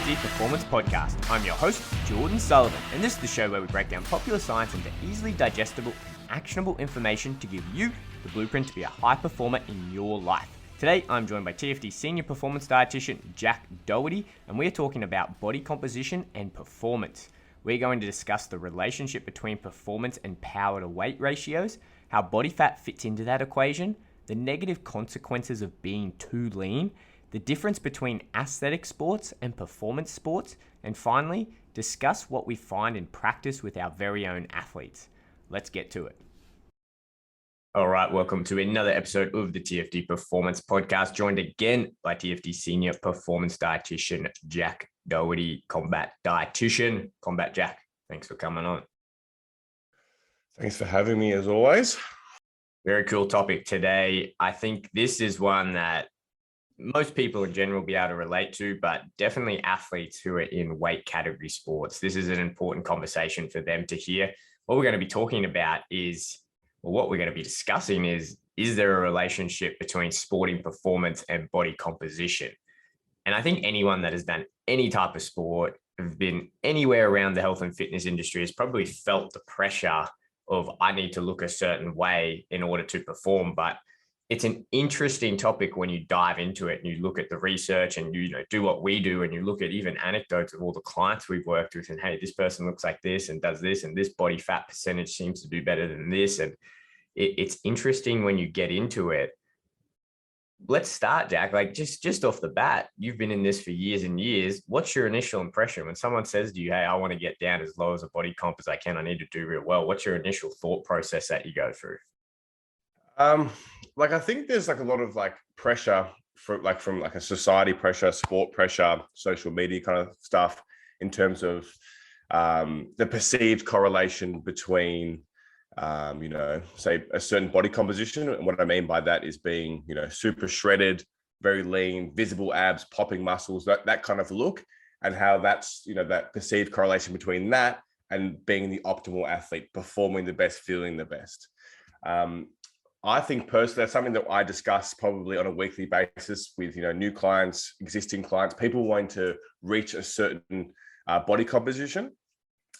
TFD Performance Podcast. I'm your host, Jordan Sullivan, and this is the show where we break down popular science into easily digestible and actionable information to give you the blueprint to be a high performer in your life. Today, I'm joined by TFD Senior Performance Dietitian Jack Doherty, and we're talking about body composition and performance. We're going to discuss the relationship between performance and power to weight ratios, how body fat fits into that equation, the negative consequences of being too lean, the difference between aesthetic sports and performance sports, and finally, discuss what we find in practice with our very own athletes. Let's get to it. All right, welcome to another episode of the TFD Performance Podcast, joined again by TFD Senior Performance Dietitian Jack Doherty, Combat Dietitian. Combat Jack, thanks for coming on. Thanks for having me as always. Very cool topic today. I think this is one that most people in general will be able to relate to, but definitely athletes who are in weight category sports. This is an important conversation for them to hear. What we're going to be talking about is, or what we're going to be discussing is there a relationship between sporting performance and body composition? And I think anyone that has done any type of sport, have been anywhere around the health and fitness industry, has probably felt the pressure of, I need to look a certain way in order to perform. But it's an interesting topic when you dive into it and you look at the research and you do what we do, and you look at even anecdotes of all the clients we've worked with, and hey, this person looks like this and does this, and this body fat percentage seems to do better than this. And it's interesting when you get into it. Let's start, Jack. Like just off the bat, you've been in this for years and years. What's your initial impression when someone says to you, hey, I want to get down as low as a body comp as I can, I need to do real well? What's your initial thought process that you go through? I think there's a lot of pressure from a society pressure, sport pressure, social media kind of stuff in terms of the perceived correlation between say a certain body composition. And what I mean by that is being, super shredded, very lean, visible abs, popping muscles, that kind of look, and how that's, that perceived correlation between that and being the optimal athlete, performing the best, feeling the best. I think personally, that's something that I discuss probably on a weekly basis with, new clients, existing clients, people wanting to reach a certain body composition.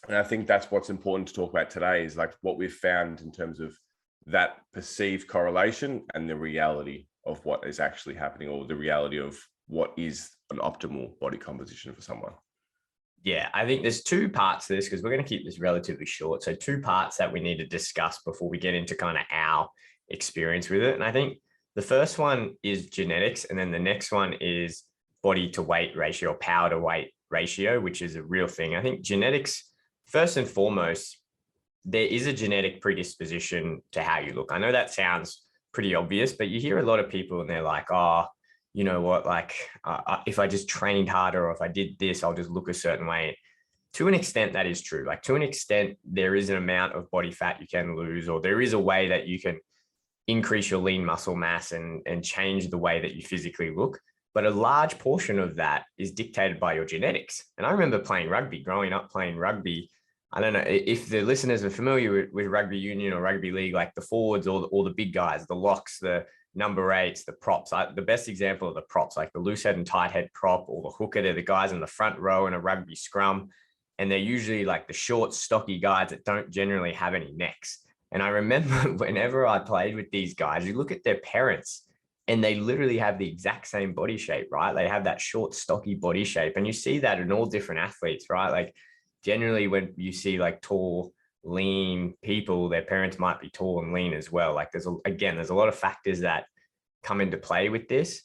And I think that's what's important to talk about today, is what we've found in terms of that perceived correlation and the reality of what is actually happening, or the reality of what is an optimal body composition for someone. Yeah, I think there's two parts to this, because we're going to keep this relatively short. So two parts that we need to discuss before we get into kind of our experience with it. And I think the first one is genetics, and then the next one is body to weight ratio, or power to weight ratio, which is a real thing. I think genetics, first and foremost, there is a genetic predisposition to how you look. I know that sounds pretty obvious, but you hear a lot of people and they're like, oh, you know what, if I just trained harder, or if I did this, I'll just look a certain way. To an extent, that is true. To an extent, there is an amount of body fat you can lose, or there is a way that you can increase your lean muscle mass and change the way that you physically look. But a large portion of that is dictated by your genetics. And I remember growing up playing rugby. I don't know if the listeners are familiar with rugby union or rugby league, like the forwards, or the big guys, the locks, the number 8s, the props. The best example of the props, like the loose head and tight head prop, or the hooker, they're the guys in the front row in a rugby scrum. And they're usually the short, stocky guys that don't generally have any necks. And I remember whenever I played with these guys, you look at their parents and they literally have the exact same body shape, right? They have that short, stocky body shape. And you see that in all different athletes, right? Generally when you see tall, lean people, their parents might be tall and lean as well. There's a lot of factors that come into play with this,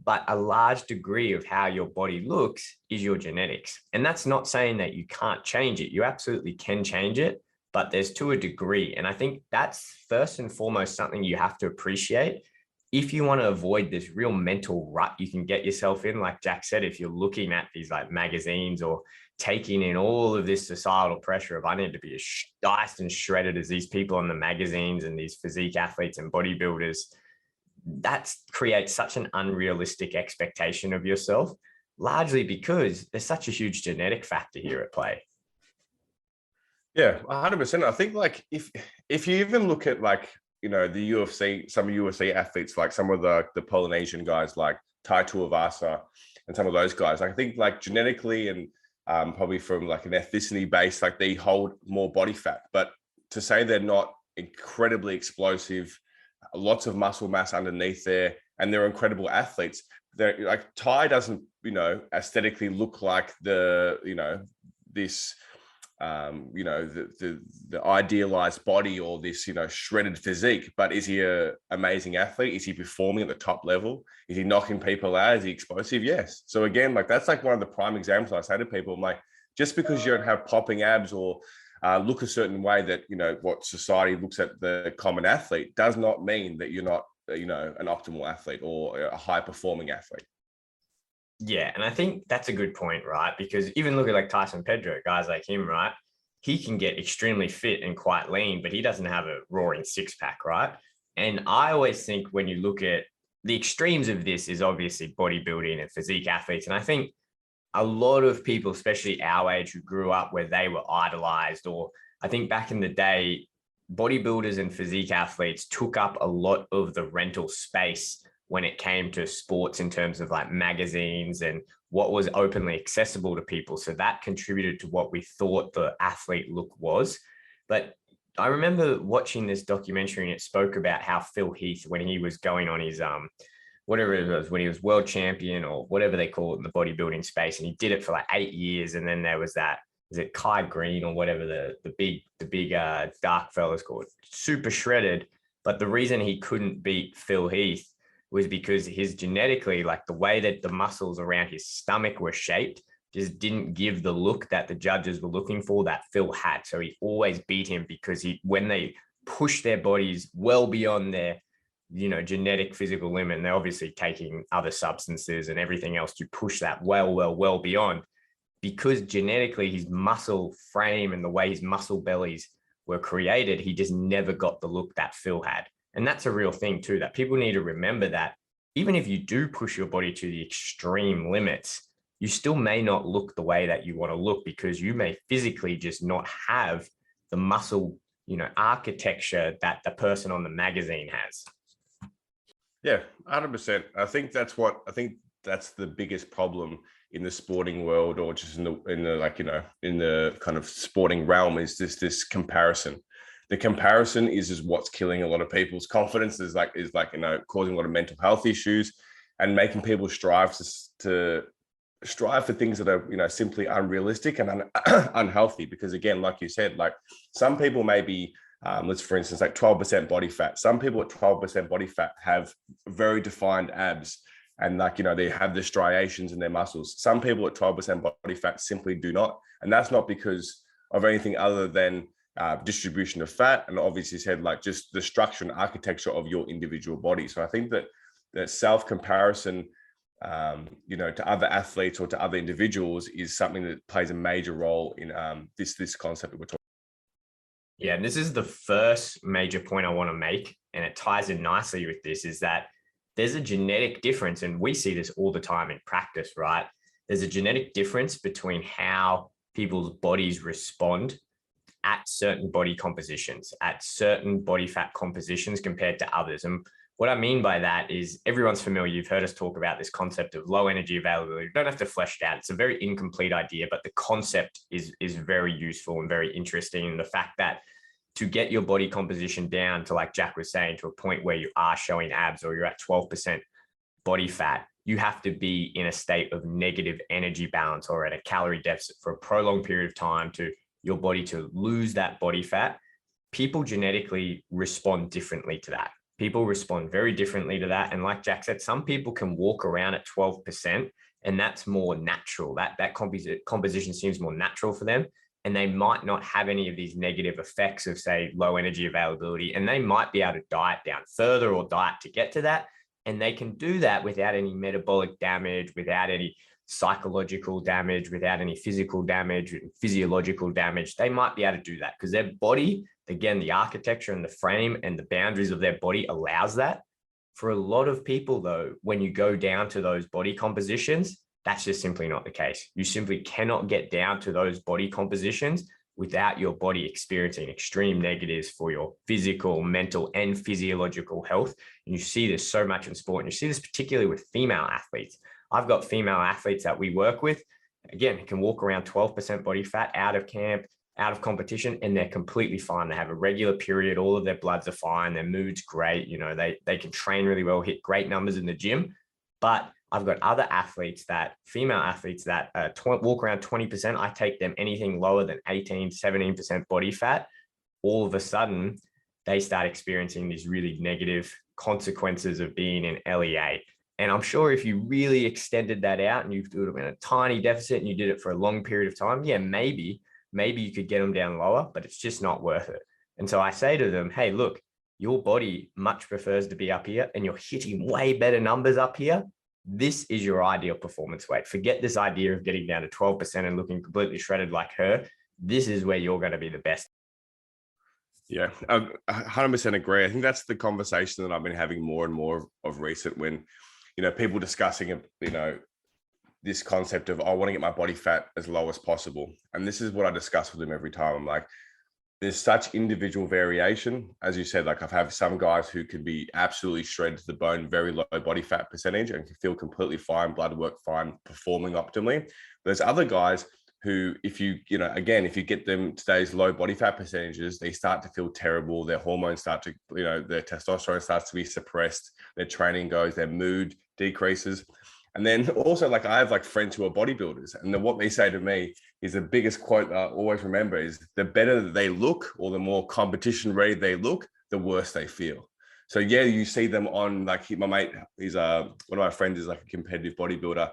but a large degree of how your body looks is your genetics. And that's not saying that you can't change it. You absolutely can change it, but there's to a degree. And I think that's first and foremost something you have to appreciate if you want to avoid this real mental rut you can get yourself in. Like Jack said, if you're looking at these magazines, or taking in all of this societal pressure of, I need to be as diced and shredded as these people on the magazines and these physique athletes and bodybuilders, that creates such an unrealistic expectation of yourself, largely because there's such a huge genetic factor here at play. Yeah, 100%. I think if you even look at the UFC, some UFC athletes, some of the Polynesian guys like Tai Tuivasa and some of those guys. I think like genetically and probably from like an ethnicity base, like they hold more body fat, but to say they're not incredibly explosive, lots of muscle mass underneath there, and they're incredible athletes. They're like Ty doesn't, aesthetically look like this the idealized body or this shredded physique, but is he a amazing athlete? Is he performing at the top level? Is he knocking people out? Is he explosive? Yes. So again, like that's like one of the prime examples I say to people. I'm like, just because you don't have popping abs or look a certain way that what society looks at the common athlete does not mean that you're not an optimal athlete or a high performing athlete. Yeah, and I think that's a good point, right? Because even look at like Tyson Pedro, guys like him, right? He can get extremely fit and quite lean, but he doesn't have a roaring six pack, right? And I always think when you look at the extremes of this is obviously bodybuilding and physique athletes. And I think a lot of people, especially our age, who grew up where they were idolized, or I think back in the day, bodybuilders and physique athletes took up a lot of the rental space when it came to sports in terms of like magazines and what was openly accessible to people. So that contributed to what we thought the athlete look was. But I remember watching this documentary and it spoke about how Phil Heath, when he was going on his, whatever it was, when he was world champion or whatever they call it in the bodybuilding space, and he did it for like 8 years. And then there was that, is it Kai Green or whatever, the big dark fella's called, super shredded. But the reason he couldn't beat Phil Heath was because his genetically, like the way that the muscles around his stomach were shaped, just didn't give the look that the judges were looking for that Phil had. So he always beat him because when they push their bodies well beyond their, genetic physical limit, and they're obviously taking other substances and everything else to push that well beyond, because genetically his muscle frame and the way his muscle bellies were created, he just never got the look that Phil had. And that's a real thing too, that people need to remember that even if you do push your body to the extreme limits, you still may not look the way that you want to look because you may physically just not have the muscle, architecture that the person on the magazine has. Yeah, 100%. I think that's the biggest problem in the sporting world, or just in the kind of sporting realm, is this comparison. The comparison is what's killing a lot of people's confidence, is causing a lot of mental health issues and making people strive for things that are, simply unrealistic and unhealthy. Because again, like you said, like some people may be, for instance, like 12% body fat. Some people at 12% body fat have very defined abs and they have the striations in their muscles. Some people at 12% body fat simply do not. And that's not because of anything other than distribution of fat, and obviously said like just the structure and architecture of your individual body. So I think that self-comparison, to other athletes or to other individuals is something that plays a major role in this concept that we're talking. Yeah, and this is the first major point I want to make, and it ties in nicely with this, is that there's a genetic difference, and we see this all the time in practice, right? There's a genetic difference between how people's bodies respond at certain body compositions, at certain body fat compositions compared to others. And what I mean by that is everyone's familiar. You've heard us talk about this concept of low energy availability. You don't have to flesh it out. It's a very incomplete idea, but the concept is very useful and very interesting. And the fact that to get your body composition down to, like Jack was saying, to a point where you are showing abs or you're at 12% body fat, you have to be in a state of negative energy balance or at a calorie deficit for a prolonged period of time to your body to lose that body fat. People genetically respond differently to that. People respond very differently to that. And like Jack said, some people can walk around at 12% and that's more natural. That composition seems more natural for them. And they might not have any of these negative effects of, say, low energy availability. And they might be able to diet down further or diet to get to that. And they can do that without any metabolic damage, without any psychological damage, without any physical damage and physiological damage. They might be able to do that because their body, again, the architecture and the frame and the boundaries of their body allows that. For a lot of people, though, when you go down to those body compositions, that's just simply not the case. You simply cannot get down to those body compositions without your body experiencing extreme negatives for your physical, mental, and physiological health. And you see this so much in sport. And you see this particularly with female athletes. I've got female athletes that we work with, again, can walk around 12% body fat out of camp, out of competition, and they're completely fine. They have a regular period. All of their bloods are fine. Their mood's great. You know, they can train really well, hit great numbers in the gym. But I've got other athletes female athletes that walk around 20%. I take them anything lower than 18, 17% body fat. All of a sudden, they start experiencing these really negative consequences of being in LEA. And I'm sure if you really extended that out and you do it in a tiny deficit and you did it for a long period of time, yeah, maybe you could get them down lower, but it's just not worth it. And so I say to them, hey, look, your body much prefers to be up here and you're hitting way better numbers up here. This is your ideal performance weight. Forget this idea of getting down to 12% and looking completely shredded like her. This is where you're going to be the best. Yeah, I 100% agree. I think that's the conversation that I've been having more and more of recent when, you know, people discussing, you know, this concept of, I want to get my body fat as low as possible. And this is what I discuss with them every time. I'm like, there's such individual variation. As you said, like I've had some guys who can be absolutely shredded to the bone, very low body fat percentage and can feel completely fine, blood work fine, performing optimally. There's other guys who, if you get them today's low body fat percentages, they start to feel terrible. Their hormones start to, you know, their testosterone starts to be suppressed. Their training goes, their mood decreases. And then also, like, I have like friends who are bodybuilders, and then what they say to me is the biggest quote that I always remember is, the better that they look or the more competition ready they look, the worse they feel. So yeah, you see them on, like, my mate, he's one of my friends is like a competitive bodybuilder.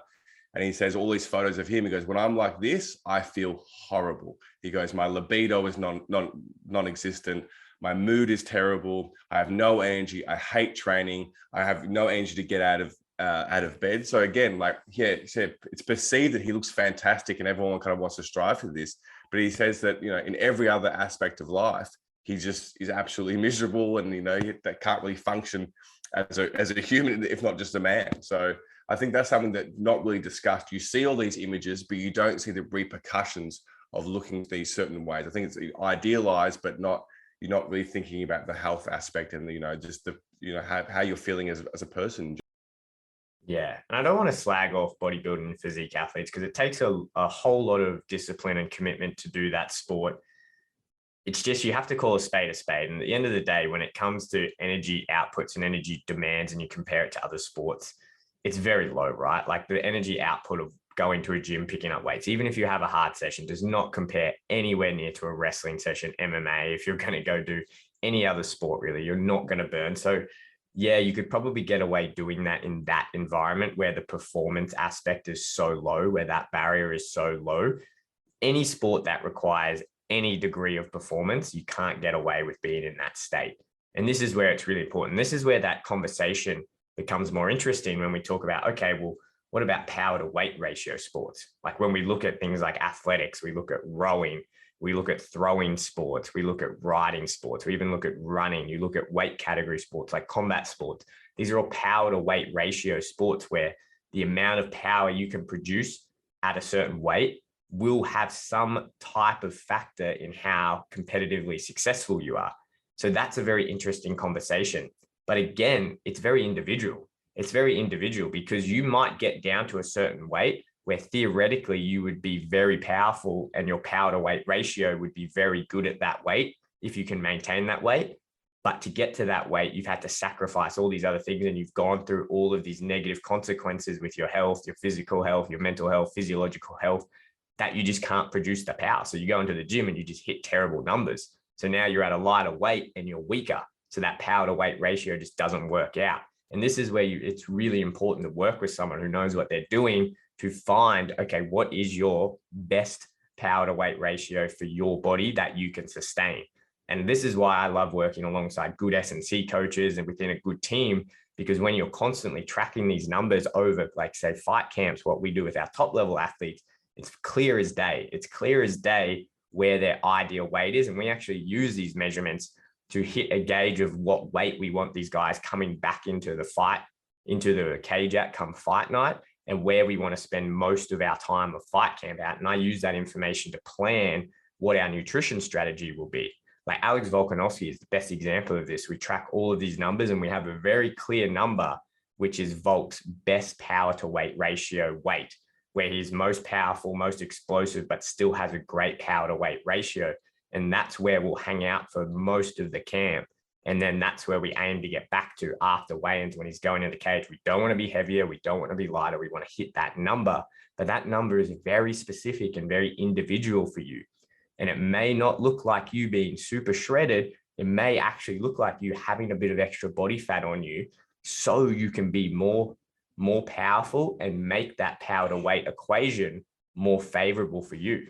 And he says all these photos of him. He goes, when I'm like this, I feel horrible. He goes, my libido is non-existent. My mood is terrible. I have no energy. I hate training. I have no energy to get out of bed. So again, like, yeah, it's perceived that he looks fantastic and everyone kind of wants to strive for this. But he says that, you know, in every other aspect of life, he's absolutely miserable, and, you know, that can't really function as a human, if not just a man. So I think that's something that not really discussed. You see all these images, but you don't see the repercussions of looking these certain ways. I think it's idealized, but you're not really thinking about the health aspect and, you know, just the, you know, how you're feeling as a person. Yeah. And I don't want to slag off bodybuilding and physique athletes, because it takes a whole lot of discipline and commitment to do that sport. It's just, you have to call a spade a spade. And at the end of the day, when it comes to energy outputs and energy demands, and you compare it to other sports, it's very low, right? Like the energy output of going to a gym, picking up weights, even if you have a hard session, does not compare anywhere near to a wrestling session, MMA. If you're going to go do any other sport, really, you're not going to burn. So yeah, you could probably get away doing that in that environment where the performance aspect is so low, where that barrier is so low. Any sport that requires any degree of performance, you can't get away with being in that state. And this is where it's really important. This is where that conversation becomes more interesting when we talk about, okay, well, what about power to weight ratio sports? Like when we look at things like athletics, we look at rowing, we look at throwing sports, we look at riding sports, we even look at running, you look at weight category sports like combat sports. These are all power to weight ratio sports where the amount of power you can produce at a certain weight will have some type of factor in how competitively successful you are. So that's a very interesting conversation. But again, it's very individual. It's very individual, because you might get down to a certain weight where theoretically you would be very powerful and your power to weight ratio would be very good at that weight if you can maintain that weight. But to get to that weight, you've had to sacrifice all these other things, and you've gone through all of these negative consequences with your health, your physical health, your mental health, physiological health, that you just can't produce the power. So you go into the gym and you just hit terrible numbers. So now you're at a lighter weight and you're weaker. So that power to weight ratio just doesn't work out. And this is where it's really important to work with someone who knows what they're doing to find, okay, what is your best power to weight ratio for your body that you can sustain? And this is why I love working alongside good S&C coaches and within a good team, because when you're constantly tracking these numbers over, like, say, fight camps, what we do with our top level athletes, it's clear as day. It's clear as day where their ideal weight is. And we actually use these measurements to hit a gauge of what weight we want these guys coming back into the fight, into the cage at come fight night, and where we want to spend most of our time of fight camp at. And I use that information to plan what our nutrition strategy will be. Like Alex Volkanovski is the best example of this. We track all of these numbers and we have a very clear number which is Volk's best power to weight ratio weight, where he's most powerful, most explosive, but still has a great power to weight ratio. And that's where we'll hang out for most of the camp. And then that's where we aim to get back to after weigh-ins when he's going in the cage. We don't want to be heavier. We don't want to be lighter. We want to hit that number. But that number is very specific and very individual for you. And it may not look like you being super shredded. It may actually look like you having a bit of extra body fat on you so you can be more powerful and make that power to weight equation more favorable for you.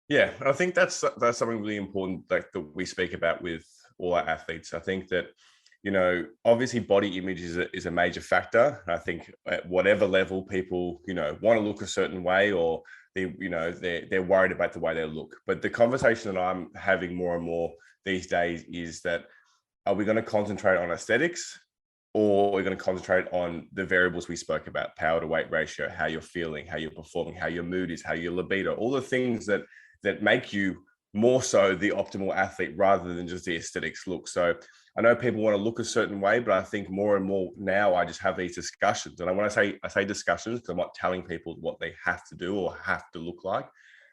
Yeah, I think that's something really important that we speak about with all our athletes. I think that, you know, obviously body image is a major factor. I think at whatever level people, you know, want to look a certain way, or they're worried about the way they look. But the conversation that I'm having more and more these days is that, are we going to concentrate on aesthetics, or we're going to concentrate on the variables we spoke about: power to weight ratio, how you're feeling, how you're performing, how your mood is, how your libido, all the things that make you more so the optimal athlete rather than just the aesthetics look. So I know people want to look a certain way, but I think more and more now I just have these discussions. And I say discussions because I'm not telling people what they have to do or have to look like.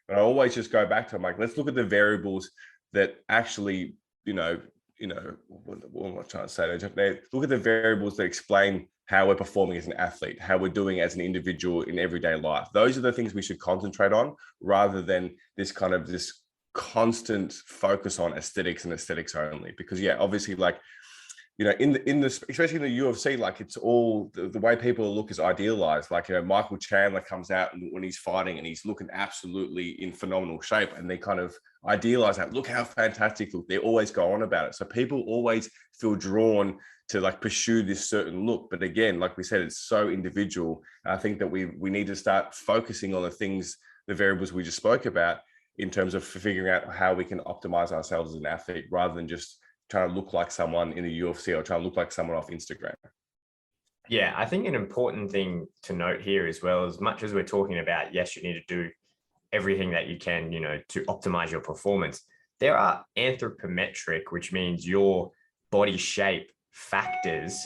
But I always just go back to, I'm like, let's look at the variables that actually, what am I trying to say? They look at the variables that explain how we're performing as an athlete, how we're doing as an individual in everyday life. Those are the things we should concentrate on, rather than this constant focus on aesthetics and aesthetics only. Because yeah, obviously, like, you know, in this, especially in the UFC, like, it's all the way people look is idealized. Like, you know, Michael Chandler comes out when he's fighting and he's looking absolutely in phenomenal shape, and they kind of idealize that. Look how fantastic look. They always go on about it. So people always feel drawn to like pursue this certain look. But again, like we said, it's so individual. And I think that we need to start focusing on the variables we just spoke about, in terms of figuring out how we can optimize ourselves as an athlete, rather than just trying to look like someone in the UFC or trying to look like someone off Instagram. Yeah, I think an important thing to note here as well, as much as we're talking about, yes, you need to do everything that you can, you know, to optimize your performance. There are anthropometric, which means your body shape factors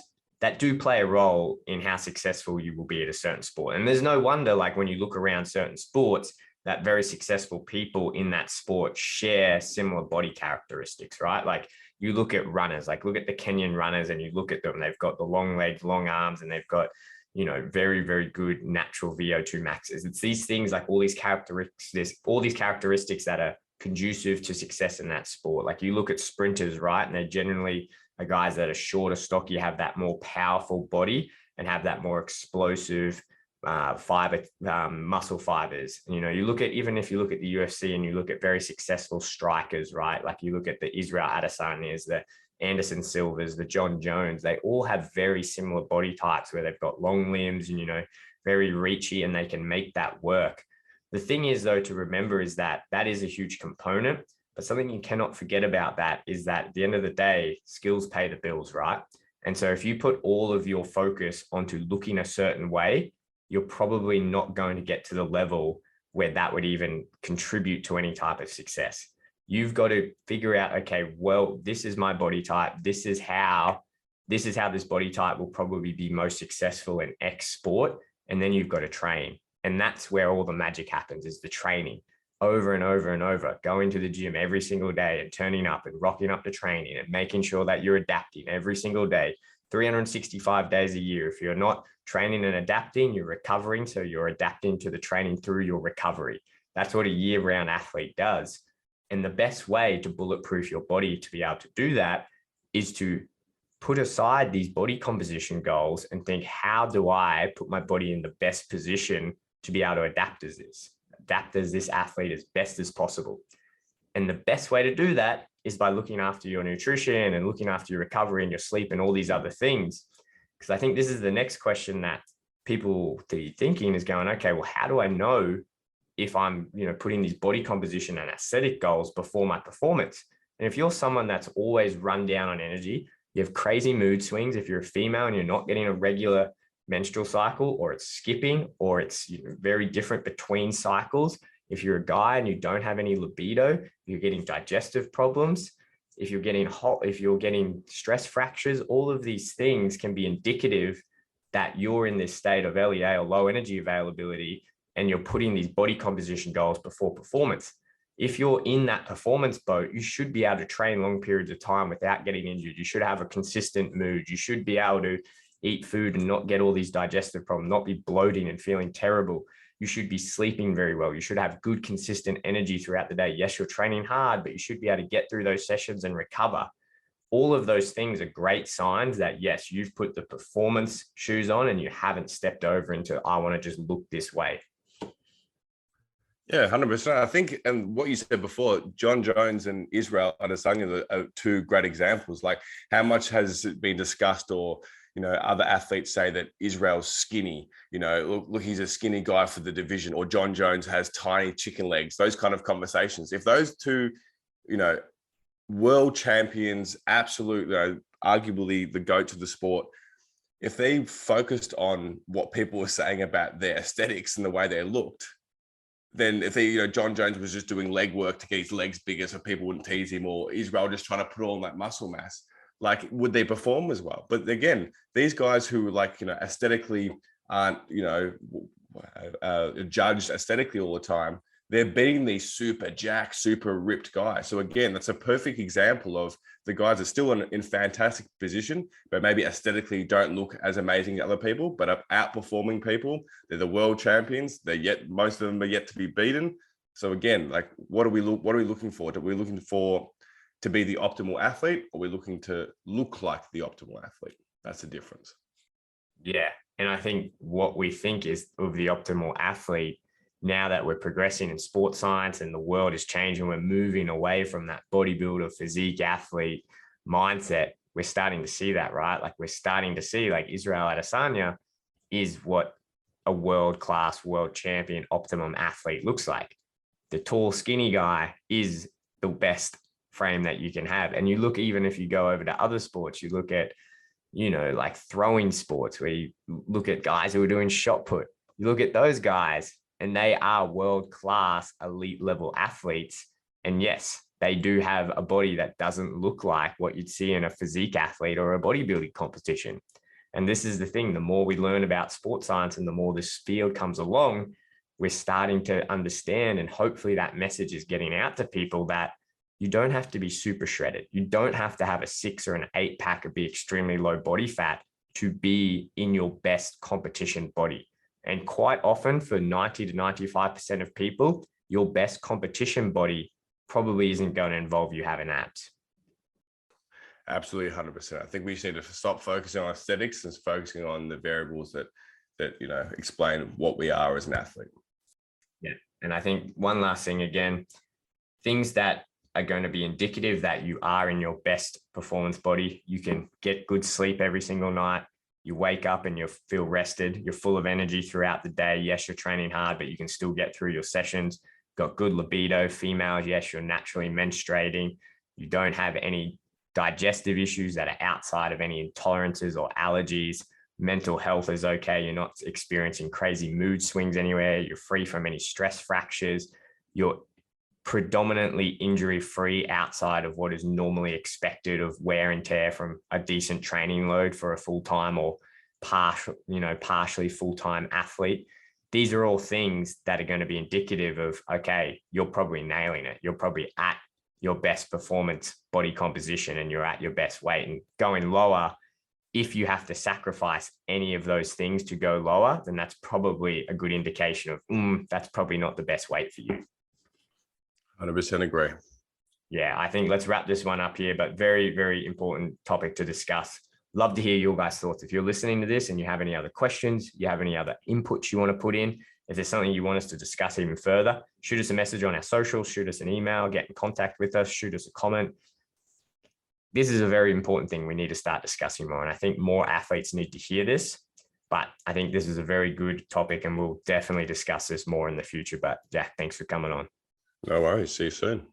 that do play a role in how successful you will be at a certain sport. And there's no wonder, like, when you look around certain sports, that very successful people in that sport share similar body characteristics, right? Like, you look at runners, like look at the Kenyan runners, and you look at them, they've got the long legs, long arms, and they've got, you know, very, very good natural VO2 maxes. It's these things, like all these characteristics that are conducive to success in that sport. Like, you look at sprinters, right? And they generally are guys that are shorter, stocky, have that more powerful body and have that more explosive muscle fibers. You know, even if you look at the UFC and you look at very successful strikers, right? Like, you look at the Israel Adesanya's, the Anderson Silvas, the John Jones, they all have very similar body types where they've got long limbs and, you know, very reachy, and they can make that work. The thing is, though, to remember is that is a huge component, but something you cannot forget about that is that at the end of the day, skills pay the bills, right? And so if you put all of your focus onto looking a certain way, you're probably not going to get to the level where that would even contribute to any type of success. You've got to figure out, okay, well, this is my body type. This is how this body type will probably be most successful in X sport. And then you've got to train. And that's where all the magic happens, is the training over and over and over, going to the gym every single day and turning up and rocking up to training and making sure that you're adapting every single day, 365 days a year. If you're not training and adapting, you're recovering. So you're adapting to the training through your recovery. That's what a year-round athlete does. And the best way to bulletproof your body to be able to do that is to put aside these body composition goals and think, how do I put my body in the best position to be able to adapt as this athlete as best as possible? And the best way to do that is by looking after your nutrition and looking after your recovery and your sleep and all these other things. Because I think this is the next question that people be thinking is going, okay, well, how do I know if I'm, you know, putting these body composition and aesthetic goals before my performance? And if you're someone that's always run down on energy, you have crazy mood swings, if you're a female and you're not getting a regular menstrual cycle, or it's skipping, or it's, you know, very different between cycles. If you're a guy and you don't have any libido, you're getting digestive problems, if you're getting hot, if you're getting stress fractures, all of these things can be indicative that you're in this state of LEA or low energy availability, and you're putting these body composition goals before performance. If you're in that performance boat, you should be able to train long periods of time without getting injured. You should have a consistent mood. You should be able to eat food and not get all these digestive problems, not be bloating and feeling terrible. You should be sleeping very well. You should have good, consistent energy throughout the day. Yes, you're training hard, but you should be able to get through those sessions and recover. All of those things are great signs that, yes, you've put the performance shoes on and you haven't stepped over into, I want to just look this way. Yeah, 100%. I think, and what you said before, John Jones and Israel Adesanya are two great examples. Like, how much has it been discussed, or, you know, other athletes say that Israel's skinny, you know, look, he's a skinny guy for the division, or John Jones has tiny chicken legs, those kind of conversations. If those two, you know, world champions, absolute, you know, arguably the GOAT to the sport, if they focused on what people were saying about their aesthetics and the way they looked, then if they, you know, John Jones was just doing leg work to get his legs bigger so people wouldn't tease him, or Israel just trying to put on that muscle mass, like, would they perform as well? But again, these guys who, like, you know, aesthetically aren't, you know, judged aesthetically all the time, they're beating these super jacked, super ripped guys. So again, that's a perfect example of the guys are still in fantastic position, but maybe aesthetically don't look as amazing as other people, but are outperforming people. They're the world champions. Most of them are yet to be beaten. So again, like, what are we looking for? Are we looking for to be the optimal athlete, or are we looking to look like the optimal athlete? That's the difference. Yeah. And I think what we think is of the optimal athlete, now that we're progressing in sports science and the world is changing, we're moving away from that bodybuilder, physique athlete mindset. We're starting to see that, right? Like, we're starting to see, like, Israel Adesanya is what a world-class, world champion, optimum athlete looks like. The tall, skinny guy is the best frame that you can have. And you look, even if you go over to other sports, you look at, you know, like throwing sports, where you look at guys who are doing shot put. You look at those guys, and they are world-class, elite level athletes. And yes, they do have a body that doesn't look like what you'd see in a physique athlete or a bodybuilding competition. And this is the thing, the more we learn about sports science and the more this field comes along, we're starting to understand, and hopefully that message is getting out to people, that you don't have to be super shredded. You don't have to have a 6 or an 8 pack or be extremely low body fat to be in your best competition body. And quite often, for 90 to 95% of people, your best competition body probably isn't going to involve you having abs. Absolutely, 100%. I think we just need to stop focusing on aesthetics and focusing on the variables that you know, explain what we are as an athlete. Yeah. And I think one last thing, again, things that are going to be indicative that you are in your best performance body. You can get good sleep every single night. You wake up and you feel rested. You're full of energy throughout the day. Yes, you're training hard, but you can still get through your sessions. Got good libido. Females, yes, you're naturally menstruating. You don't have any digestive issues that are outside of any intolerances or allergies. Mental health is okay. You're not experiencing crazy mood swings anywhere. You're free from any stress fractures. You're predominantly injury-free outside of what is normally expected of wear and tear from a decent training load for a full-time or partially full-time athlete. These are all things that are going to be indicative of, okay, you're probably nailing it. You're probably at your best performance body composition and you're at your best weight. And going lower, if you have to sacrifice any of those things to go lower, then that's probably a good indication of, that's probably not the best weight for you. 100% agree. Yeah, I think let's wrap this one up here, but very, very important topic to discuss. Love to hear your guys' thoughts. If you're listening to this and you have any other questions, you have any other inputs you want to put in, if there's something you want us to discuss even further, shoot us a message on our socials, shoot us an email, get in contact with us, shoot us a comment. This is a very important thing we need to start discussing more. And I think more athletes need to hear this, but I think this is a very good topic and we'll definitely discuss this more in the future. But Jack, thanks for coming on. No worries. See you soon.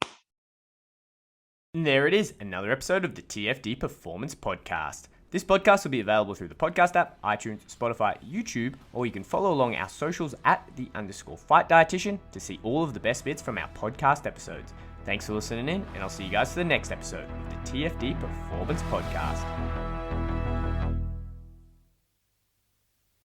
And there it is, another episode of the TFD Performance Podcast. This podcast will be available through the podcast app, iTunes, Spotify, YouTube, or you can follow along our socials at @the_fight dietitian to see all of the best bits from our podcast episodes. Thanks for listening in, and I'll see you guys for the next episode of the TFD Performance Podcast.